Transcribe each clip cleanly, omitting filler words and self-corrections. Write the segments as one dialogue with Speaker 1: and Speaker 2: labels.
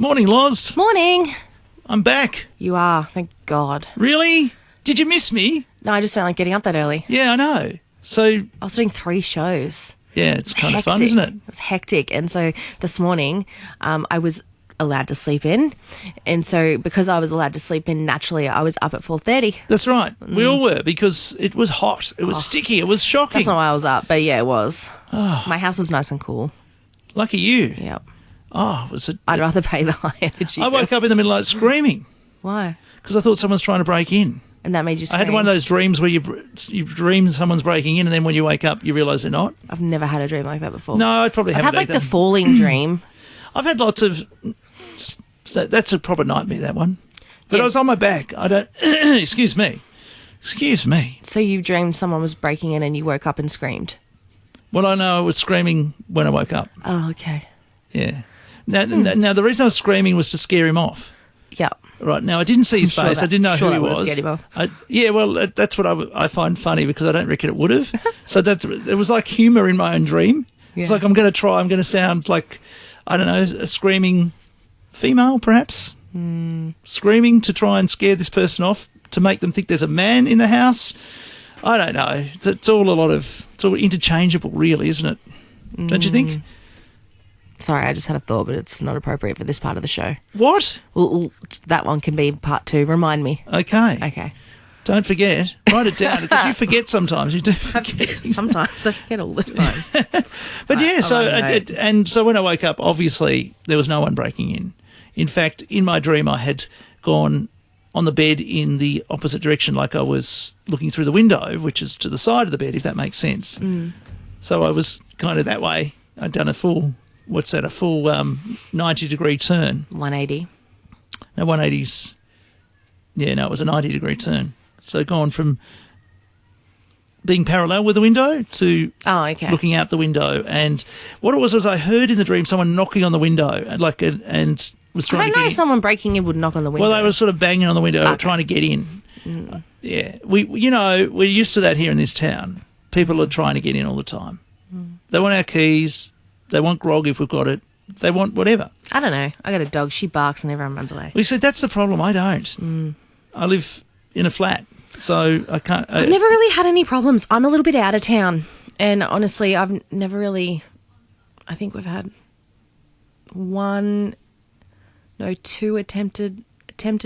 Speaker 1: Morning, Loz.
Speaker 2: Morning.
Speaker 1: I'm back.
Speaker 2: You are, thank God.
Speaker 1: Really? Did you miss me?
Speaker 2: No, I just don't like getting up that early.
Speaker 1: Yeah, I know. So,
Speaker 2: I was doing 3 shows.
Speaker 1: yeah, it's kind of
Speaker 2: Hectic.
Speaker 1: fun, isn't it?
Speaker 2: It was hectic. And so this morning, I was allowed to sleep in. And so because I was allowed to sleep in, naturally, I was up at 4:30.
Speaker 1: That's right. We all were because it was hot. It was sticky. It was shocking.
Speaker 2: That's not why I was up, but yeah, it was. My house was nice and cool.
Speaker 1: Lucky you.
Speaker 2: Yep.
Speaker 1: Oh, was it?
Speaker 2: I'd rather pay the high energy.
Speaker 1: I woke up in the middle of the night screaming
Speaker 2: Why?
Speaker 1: because I thought someone was trying to break in.
Speaker 2: And that made you
Speaker 1: I
Speaker 2: scream?
Speaker 1: had one of those dreams where you dream someone's breaking in, and then when you wake up, you realise they're not.
Speaker 2: I've never had a dream like that before.
Speaker 1: No, I probably
Speaker 2: I've
Speaker 1: haven't.
Speaker 2: had like
Speaker 1: either.
Speaker 2: the falling dream.
Speaker 1: I've had lots of. That's a proper nightmare, that one. But
Speaker 2: Yeah.
Speaker 1: I was on my back. I don't. Excuse me. Excuse me.
Speaker 2: So you dreamed someone was breaking in and you woke up and screamed?
Speaker 1: Well, I know I was screaming when I woke up.
Speaker 2: Oh, okay.
Speaker 1: Yeah. Now, the reason I was screaming was to scare him off.
Speaker 2: Yep.
Speaker 1: Right. Now, I didn't see his
Speaker 2: I'm sure
Speaker 1: face.
Speaker 2: that-
Speaker 1: I didn't know
Speaker 2: sure
Speaker 1: who he
Speaker 2: that would've
Speaker 1: was.
Speaker 2: scared him off.
Speaker 1: Yeah, well, that's what I find funny because I don't reckon it would have. So it was like humour in my own dream. It's
Speaker 2: Yeah.
Speaker 1: like I'm going to sound like, I don't know, a screaming female perhaps. Screaming to try and scare this person off, to make them think there's a man in the house. I don't know. It's all interchangeable, really, isn't it? Don't you think?
Speaker 2: Sorry, I just had a thought, but it's not appropriate for this part of the show.
Speaker 1: What?
Speaker 2: Well, that one can be part 2. Remind me.
Speaker 1: Okay.
Speaker 2: Okay.
Speaker 1: Don't forget. Write it down because you forget sometimes. You do forget.
Speaker 2: Sometimes I forget all the time.
Speaker 1: But yeah, so
Speaker 2: I know.
Speaker 1: and so when I woke up, obviously there was no one breaking in. In fact, in my dream, I had gone on the bed in the opposite direction, like I was looking through the window, which is to the side of the bed, if that makes sense. So I was kind of that way. I'd done a full 90-degree turn.
Speaker 2: 180.
Speaker 1: No, 180's. Yeah, no, it was a 90-degree turn. So gone from being parallel with the window to
Speaker 2: Oh, okay.
Speaker 1: looking out the window. And what it was I heard in the dream someone knocking on the window and was
Speaker 2: I
Speaker 1: trying
Speaker 2: don't
Speaker 1: to
Speaker 2: know
Speaker 1: get
Speaker 2: if
Speaker 1: in.
Speaker 2: someone breaking in would knock on the window.
Speaker 1: Well, they were sort of banging on the window,
Speaker 2: Okay.
Speaker 1: trying to get in. Yeah, we're used to that here in this town. People are trying to get in all the time. They want our keys. They want grog if we've got it. They want whatever.
Speaker 2: I don't know. I got a dog. She barks and everyone runs away.
Speaker 1: We said that's the problem. I don't. I live in a flat, so I can't.
Speaker 2: I've never really had any problems. I'm a little bit out of town. And honestly, I've never really... I think we've had 2 attempted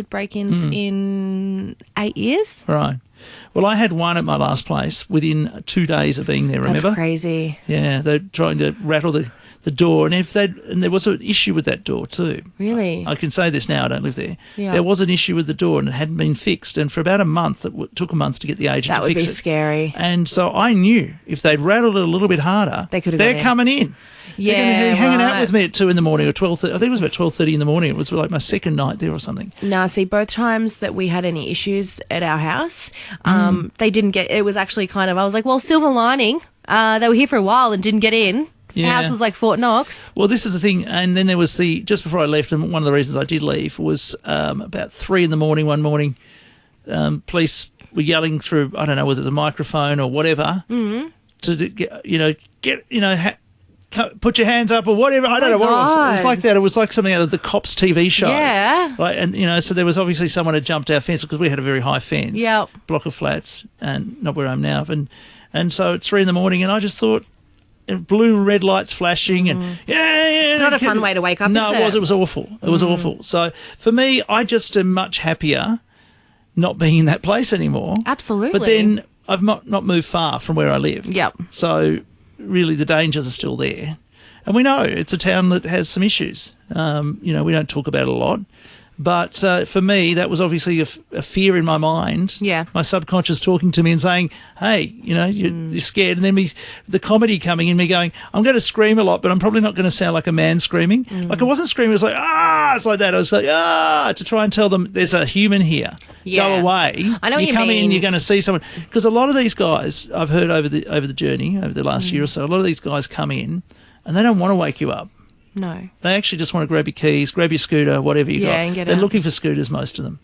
Speaker 2: break-ins in 8 years.
Speaker 1: Right. Well, I had one at my last place within 2 days of being there. Remember?
Speaker 2: That's crazy.
Speaker 1: Yeah, they're trying to rattle the door, and there was an issue with that door too.
Speaker 2: Really?
Speaker 1: I can say this now. I don't live there.
Speaker 2: Yeah.
Speaker 1: There was an issue with the door, and it hadn't been fixed. And for about a month, it took a month to get the agent
Speaker 2: That
Speaker 1: to
Speaker 2: would
Speaker 1: fix
Speaker 2: be
Speaker 1: it.
Speaker 2: scary.
Speaker 1: And so I knew if they'd rattled it a little bit harder,
Speaker 2: They could have
Speaker 1: they're
Speaker 2: got in.
Speaker 1: coming in. They're going to
Speaker 2: Yeah,
Speaker 1: be hanging out
Speaker 2: right.
Speaker 1: with me at 2 in the morning or 12:30. I think it was about 12:30 in the morning. It was like my second night there or something.
Speaker 2: No, see, both times that we had any issues at our house, they didn't get... It was actually kind of... I was like, well, silver lining. They were here for a while and didn't get in. The
Speaker 1: Yeah.
Speaker 2: house was like Fort Knox.
Speaker 1: Well, this is the thing, and then there was just before I left, and one of the reasons I did leave was about 3 in the morning one morning, police were yelling through, I don't know whether it was a microphone or whatever, to put your hands up or whatever. I don't know what it was. It was
Speaker 2: God.
Speaker 1: like that. It was like something out of the Cops TV show.
Speaker 2: Yeah.
Speaker 1: Like, and so there was obviously someone had jumped our fence because we had a very high fence,
Speaker 2: Yep.
Speaker 1: block of flats, and not where I am now. And so at 3 in the morning, and I just thought, blue and red lights flashing, and
Speaker 2: It's not a fun way to wake up,
Speaker 1: No,
Speaker 2: is
Speaker 1: it was.
Speaker 2: it?
Speaker 1: It was awful. It was awful. So for me, I just am much happier not being in that place anymore.
Speaker 2: Absolutely.
Speaker 1: But then I've not moved far from where I live.
Speaker 2: Yep.
Speaker 1: So really, the dangers are still there, and we know it's a town that has some issues. We don't talk about it a lot. But for me, that was obviously a fear in my mind.
Speaker 2: Yeah.
Speaker 1: My subconscious talking to me and saying, hey, you're scared. And then the comedy coming in, me going, I'm going to scream a lot, but I'm probably not going to sound like a man screaming. Like I wasn't screaming. It was like, it's like that. I was like, to try and tell them there's a human here.
Speaker 2: Yeah.
Speaker 1: Go away.
Speaker 2: I know what
Speaker 1: you
Speaker 2: you
Speaker 1: come in,
Speaker 2: mean.
Speaker 1: you're going to see someone. Because a lot of these guys, I've heard over the journey, over the last year or so, a lot of these guys come in and they don't want to wake you up.
Speaker 2: No.
Speaker 1: They actually just want to grab your keys, grab your scooter, whatever you got.
Speaker 2: and get
Speaker 1: They're
Speaker 2: out.
Speaker 1: looking for scooters, most of them.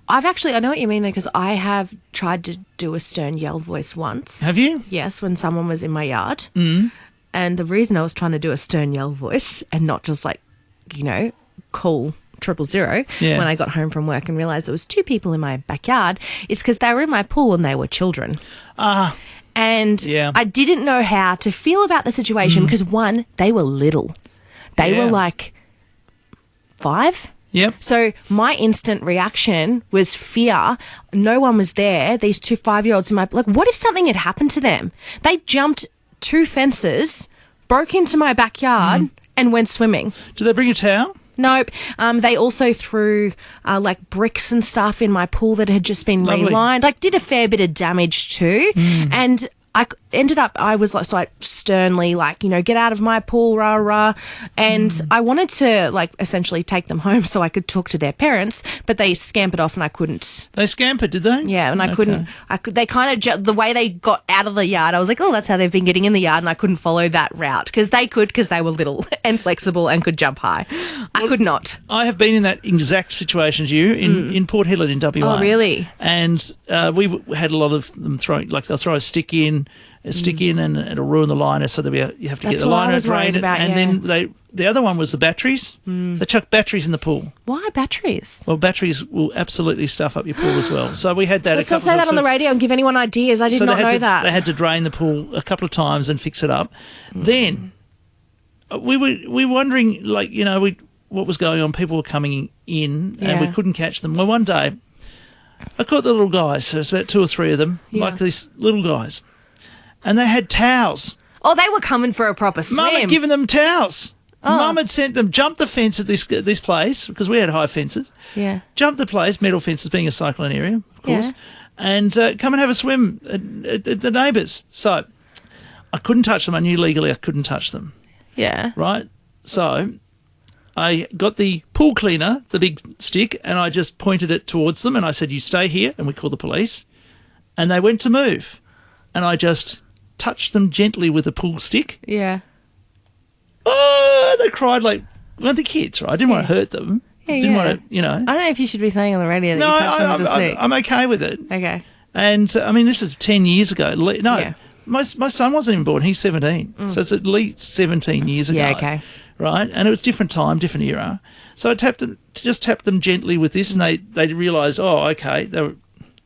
Speaker 2: I know what you mean though, because I have tried to do a stern yell voice once.
Speaker 1: Have you?
Speaker 2: Yes, when someone was in my yard. Mm. And the reason I was trying to do a stern yell voice and not just like, call 000
Speaker 1: Yeah.
Speaker 2: when I got home from work and realised there was 2 people in my backyard is because they were in my pool and they were children. And
Speaker 1: Yeah.
Speaker 2: I didn't know how to feel about the situation because, one, they were little. They
Speaker 1: Yeah.
Speaker 2: were like 5.
Speaker 1: Yep.
Speaker 2: So my instant reaction was fear. No one was there. These 2 5-year-olds in my, like, what if something had happened to them? They jumped 2 fences, broke into my backyard and went swimming.
Speaker 1: Do they bring a towel?
Speaker 2: Nope. They also threw like bricks and stuff in my pool that had just been
Speaker 1: Lovely.
Speaker 2: relined. Like, did a fair bit of damage too. And I was like, so I sternly, like, you know, get out of my pool, rah, rah. And I wanted to, like, essentially take them home so I could talk to their parents, but they scampered off and I couldn't.
Speaker 1: They scampered, did they?
Speaker 2: Yeah, and I couldn't. They kind of, the way they got out of the yard, I was like, oh, that's how they've been getting in the yard, and I couldn't follow that route because they were little and flexible and could jump high. I could not.
Speaker 1: I have been in that exact situation as you in Port Hedland in WA.
Speaker 2: Oh, really?
Speaker 1: And we had a lot of them throwing, like, they'll throw a stick in and it'll ruin the liner, so that you have to
Speaker 2: That's
Speaker 1: get the
Speaker 2: what I
Speaker 1: liner,
Speaker 2: was
Speaker 1: drain
Speaker 2: worried
Speaker 1: it,
Speaker 2: about,
Speaker 1: and
Speaker 2: yeah.
Speaker 1: then the other one was the batteries. They chuck batteries in the pool.
Speaker 2: Why batteries?
Speaker 1: Well, batteries will absolutely stuff up your pool as well. So we had that.
Speaker 2: Let's not say that on the radio and give anyone ideas. I did not know that.
Speaker 1: They had to drain the pool a couple of times and fix it up. Then we were wondering, like, you know, what was going on. People were coming in and we couldn't catch them. Well, one day I caught the little guys. So it's about 2 or 3 of them, like these little guys, and they had towels.
Speaker 2: Oh, they were coming for a proper swim.
Speaker 1: Mum had given them towels. Mum had sent them, jumped the fence at this place, because we had high fences.
Speaker 2: Yeah.
Speaker 1: Jumped the place, metal fences being a cyclone area, of course, and come and have a swim at the neighbours. So I couldn't touch them. I knew legally I couldn't touch them,
Speaker 2: Yeah.
Speaker 1: right? So I got the pool cleaner, the big stick, and I just pointed it towards them, and I said, you stay here, and we called the police. And they went to move, and I just touched them gently with the pool stick.
Speaker 2: Yeah.
Speaker 1: Oh, they cried like, well, the kids, right? I didn't want to hurt them.
Speaker 2: Yeah,
Speaker 1: Didn't want to, you know.
Speaker 2: I don't know if you should be saying on the radio that
Speaker 1: No,
Speaker 2: you touched them with a stick.
Speaker 1: I'm okay with it.
Speaker 2: Okay.
Speaker 1: And, I mean, this is 10 years ago. No,
Speaker 2: Yeah.
Speaker 1: my son wasn't even born. He's 17. So it's at least 17 years ago.
Speaker 2: Yeah, okay.
Speaker 1: Right? And it was different time, different era. So I just tapped them gently with this, and they realised, oh, okay.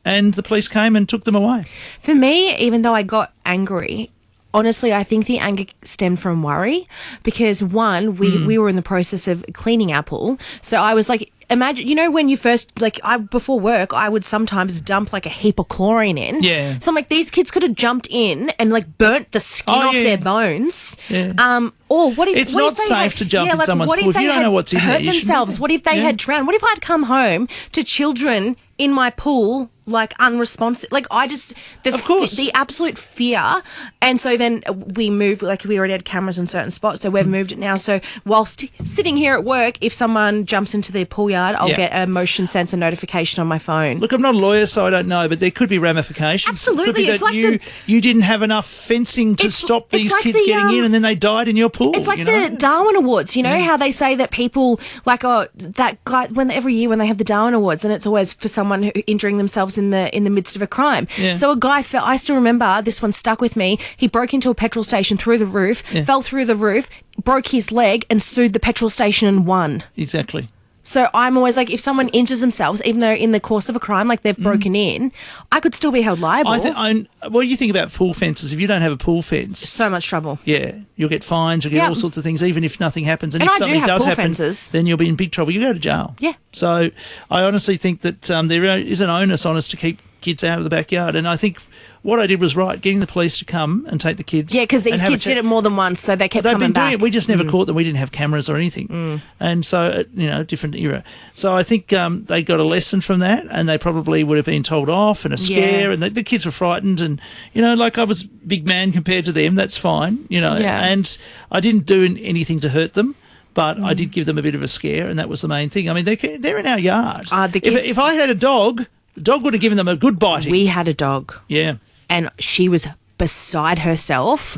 Speaker 1: And the police came and took them away.
Speaker 2: For me, even though I got angry, honestly, I think the anger stemmed from worry because, one, we were in the process of cleaning our pool. So I was like, imagine, you know, when you first, like, before work, I would sometimes dump like a heap of chlorine in.
Speaker 1: Yeah.
Speaker 2: So I'm like, these kids could have jumped in and like burnt the skin off their bones.
Speaker 1: Yeah.
Speaker 2: Or what if
Speaker 1: It's
Speaker 2: what
Speaker 1: not
Speaker 2: if they
Speaker 1: safe
Speaker 2: had,
Speaker 1: to jump in someone's
Speaker 2: what
Speaker 1: pool. If
Speaker 2: they
Speaker 1: you don't
Speaker 2: had
Speaker 1: know what's in there,
Speaker 2: hurt
Speaker 1: you shouldn't
Speaker 2: themselves?
Speaker 1: do
Speaker 2: What if they
Speaker 1: that.
Speaker 2: had drowned? What if I'd come home to children in my pool, like, unresponsive? Like,
Speaker 1: Of course.
Speaker 2: the absolute fear. And so then we moved, like, we already had cameras in certain spots, so we've moved it now. So whilst sitting here at work, if someone jumps into their pool yard, I'll get a motion sensor notification on my phone.
Speaker 1: Look, I'm not a lawyer, so I don't know, but there could be ramifications.
Speaker 2: Absolutely.
Speaker 1: It could be
Speaker 2: It's
Speaker 1: that
Speaker 2: like
Speaker 1: you didn't have enough fencing to stop these
Speaker 2: like
Speaker 1: kids
Speaker 2: the,
Speaker 1: getting in, and then they died in your pool.
Speaker 2: It's like
Speaker 1: you know?
Speaker 2: the Darwin Awards, you know, how they say that people, like, that guy, every year when they have the Darwin Awards, and it's always for someone who injuring themselves in the midst of a crime.
Speaker 1: Yeah.
Speaker 2: So a guy fell, I still remember, this one stuck with me, he broke into a petrol station through the roof, fell through the roof, broke his leg and sued the petrol station and won.
Speaker 1: Exactly.
Speaker 2: So I'm always like, if someone injures themselves, even though in the course of a crime, like they've broken in, I could still be held liable.
Speaker 1: What do you think about pool fences? If you don't have a pool fence,
Speaker 2: So much trouble.
Speaker 1: yeah, you'll get fines, you'll get all sorts of things, even if nothing happens. And
Speaker 2: And
Speaker 1: if
Speaker 2: I do
Speaker 1: something
Speaker 2: have
Speaker 1: does
Speaker 2: pool
Speaker 1: happen,
Speaker 2: fences.
Speaker 1: then you'll be in big trouble. You go to jail.
Speaker 2: Yeah.
Speaker 1: So I honestly think that there is an onus on us to keep kids out of the backyard. And I think what I did was right, getting the police to come and take the kids.
Speaker 2: Yeah, because these
Speaker 1: and have a
Speaker 2: kids
Speaker 1: chat.
Speaker 2: did it more than once, so they kept
Speaker 1: They've
Speaker 2: coming
Speaker 1: been doing
Speaker 2: back.
Speaker 1: it. We just never caught them. We didn't have cameras or anything. And so, different era. So I think they got a lesson from that, and they probably would have been told off and a scare, and the kids were frightened. And, like I was big man compared to them. That's fine,
Speaker 2: Yeah.
Speaker 1: And I didn't do anything to hurt them. But I did give them a bit of a scare, and that was the main thing. I mean, they're in our yard.
Speaker 2: The kids-
Speaker 1: If I had a dog, the dog would have given them a good biting.
Speaker 2: We had a dog.
Speaker 1: Yeah.
Speaker 2: And she was beside herself.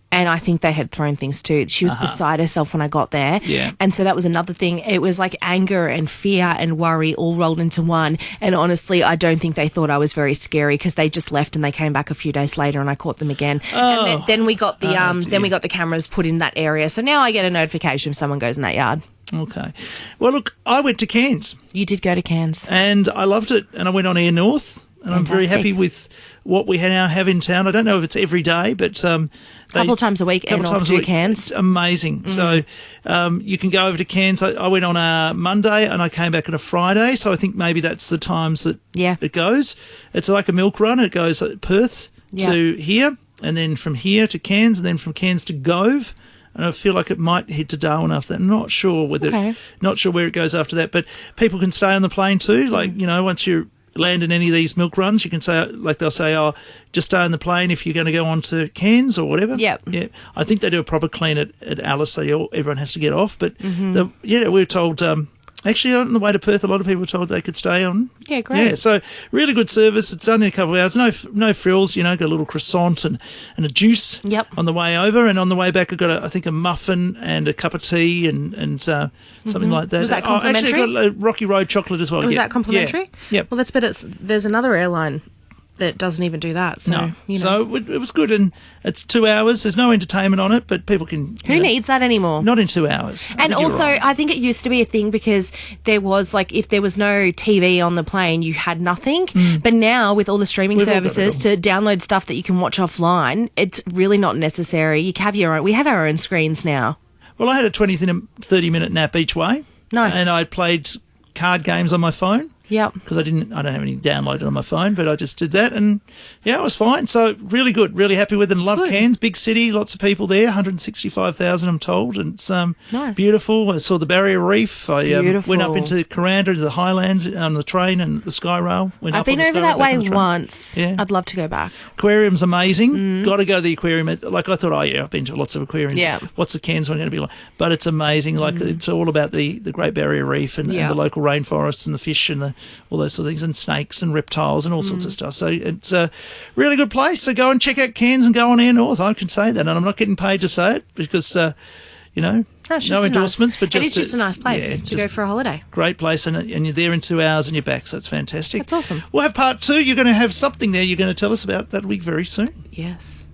Speaker 2: And I think they had thrown things too. She was beside herself when I got there.
Speaker 1: Yeah.
Speaker 2: And so that was another thing. It was like anger and fear and worry all rolled into one. And honestly, I don't think they thought I was very scary because they just left and they came back a few days later and I caught them again. And then we got the then we got the cameras put in that area. So now I get a notification if someone goes in that yard.
Speaker 1: Okay. Well, look, I went to Cairns.
Speaker 2: You did go to Cairns.
Speaker 1: And I loved it. And I went on Air North. And I'm very happy with what we now have in town. I don't know if it's every day, but
Speaker 2: a couple of times a week, Air North to Cairns.
Speaker 1: It's amazing. So you can go over to Cairns. I went on a Monday and I came back on a Friday. So I think maybe that's the times that it goes. It's like a milk run. It goes at Perth to here, and then from here to Cairns, and then from Cairns to Gove. And I feel like it might head to Darwin after that. I'm not sure not sure where it goes after that. But people can stay on the plane too. Like, once you're land in any of these milk runs, you can say, like they'll say, oh, just stay on the plane if you're going to go on to Cairns or whatever.
Speaker 2: Yep.
Speaker 1: Yeah. I think they do a proper clean at Alice, so everyone has to get off. But, we were told, actually on the way to Perth, a lot of people were told they could stay on.
Speaker 2: Yeah, great.
Speaker 1: Yeah, so really good service. It's done in a couple of hours. No frills, got a little croissant and a juice on the way over. And on the way back, I got, I think, a muffin and a cup of tea and something like that.
Speaker 2: Was that complimentary?
Speaker 1: Actually, I got a Rocky Road chocolate as well.
Speaker 2: Was that complimentary?
Speaker 1: Yeah.
Speaker 2: Well, that's better. There's another airline that doesn't even do that. So,
Speaker 1: So it was good, and it's 2 hours. There's no entertainment on it, but people can...
Speaker 2: Who needs that anymore?
Speaker 1: Not in 2 hours.
Speaker 2: And also, I think it used to be a thing because there was, if there was no TV on the plane, you had nothing. But now, with all the streaming services to download stuff that you can watch offline, it's really not necessary. You can have your own... We have our own screens now.
Speaker 1: Well, I had a 30-minute nap each way.
Speaker 2: Nice.
Speaker 1: And I played card games on my phone.
Speaker 2: Yep.
Speaker 1: Because I don't have any downloaded on my phone, but I just did that, and it was fine. So really good, really happy with it. And love Cairns, big city, lots of people there, 165,000 I'm told, and it's
Speaker 2: nice.
Speaker 1: Beautiful. I saw the Barrier Reef. I went up into Coranda to the Highlands on the train and the Sky Rail.
Speaker 2: I've been over that way once. Yeah. I'd love to go back.
Speaker 1: Aquarium's amazing. Got to go to the aquarium. Like I thought, I've been to lots of aquariums.
Speaker 2: Yeah.
Speaker 1: What's the Cairns one going to be like? But it's amazing. Like it's all about the Great Barrier Reef and the local rainforests and the fish and all those sort of things, and snakes and reptiles and all sorts of stuff. So it's a really good place. So go and check out Cairns and go on Air North. I can say that, and I'm not getting paid to say it because, no endorsements. But
Speaker 2: it is just a nice place to go for a holiday.
Speaker 1: Great place, and you're there in 2 hours and you're back, so it's fantastic.
Speaker 2: That's awesome.
Speaker 1: We'll have part 2. You're going to have something there you're going to tell us about. That'll be very soon.
Speaker 2: Yes.